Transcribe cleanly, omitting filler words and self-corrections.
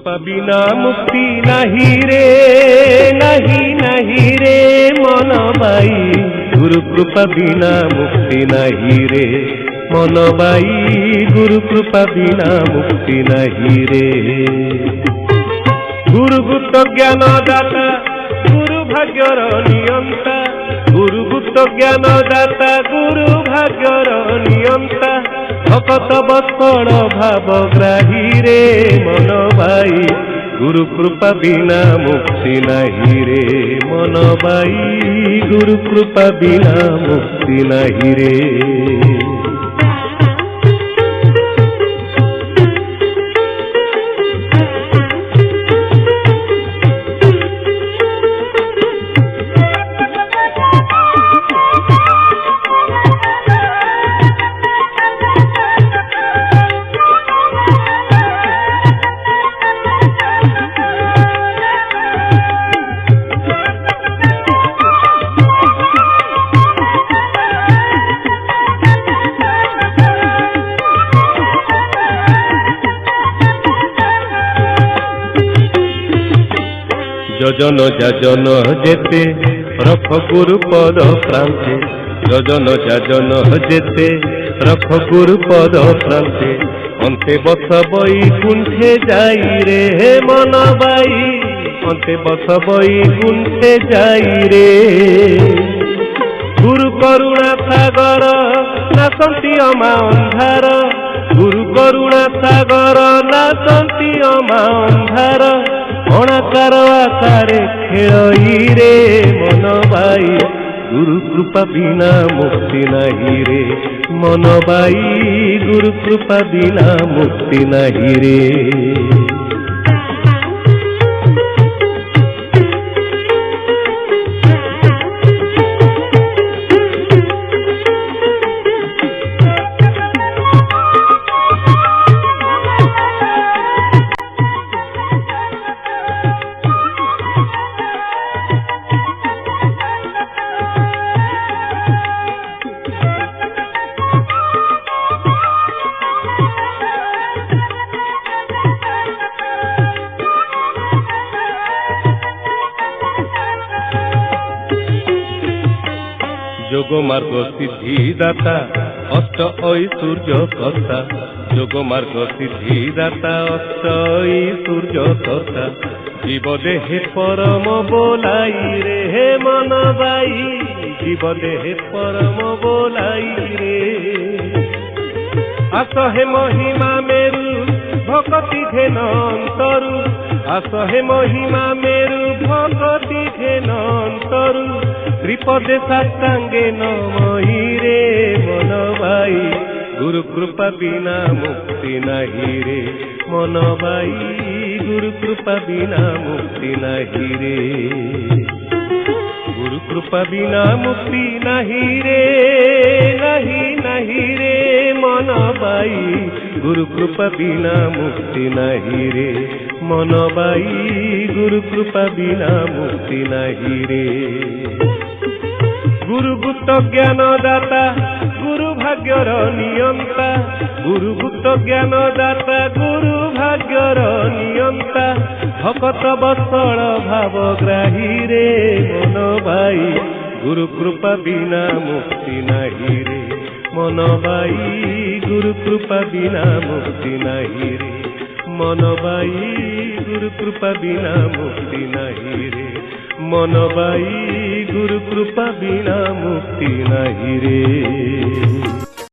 कृपा बिना मुक्ति नहीं रे, नहीं नहीं रे मन बाई, गुरु कृपा बिना मुक्ति नहीं रे मन बाई, गुरु कृपा बिना मुक्ति नहीं रे। गुरु गुप्त ज्ञान दाता गुरु भाग्यर नियंता, गुरु गुप्त ज्ञान दाता गुरु भाग्यर नियंता, भक्त बत्सल भावग्राही रे मन बाई, गुरु कृपा बिना मुक्ति नहीं रे मन बाई, गुरु कृपा बिना मुक्ति नहीं रे। যোজন যাজন যেতে রখ গুরু পদ প্রান্তে, যোজন যাজন যেতে রখ গুরু পদ প্রান্তে, অন্তে বস বৈকুণ্ঠে যাই রে মন বাই, অন্তে বস বৈকুণ্ঠে যাই রে। গুরু করুণা সাগর নাসন্তি অমা ଅନ୍ଧାର, গুরু করুণা সাগর নাসন্তি অমা ଅନ୍ଧାର, অনাকার আকারে খেলই রে মন বাই, গুরু কৃপা বিনা মুক্তি নাহি রে মন বাই, গুরু কৃপা বিনা মুক্তি নাহি রে। যোগ মার্গ সিদ্ধি দাতা অষ্ট ঐশ্বর্য কর্তা, যোগ মার্গ সিদ্ধি দাতা অষ্ট ঐশ্বর্য কর্তা, জীব দেহে পরম বোলাই রে হে মন বাই, জীব দেহে পরম বোলাই রে। আস হে মহিমা মেরু ভকতি ঘেন অন্তরু, আস হে মহিমা মেরু ভকতি ঘেন অন্তরু, ত্রিপদে সাষ্টাঙ্গে নমহি রে মন বাই, গুরু কৃপা বিনা মুক্তি নাহি রে মন বাই, গুরু কৃপা বিনা মুক্তি নাহি রে। গুরু কৃপা বিনা মুক্তি নাহি রে, নাহি নাহি রে মন বাই, গুরু কৃপা বিনা মুক্তি নাহি রে মন বাই, গুরু কৃপা বিনা মুক্তি নাহি রে। গুরু গুপ্ত জ্ঞান দাতা গুরু ভাগ্যর নিয়ন্তা, গুরু গুপ্ত জ্ঞান দাতা গুরু ভাগ্যর নিয়ন্তা, ভকত বৎসল ভাবগ্রাহী রে মন বাই, গুরু কৃপা বিনা মুক্তি নাহি রে মন বাই, গুরু কৃপা বিনা মুক্তি নাহি রে মন বাই, গুরু কৃপা বিনা মুক্তি নাহি রে মন বাই, গুরু কৃপা বিনা মুক্তি নাহি রে।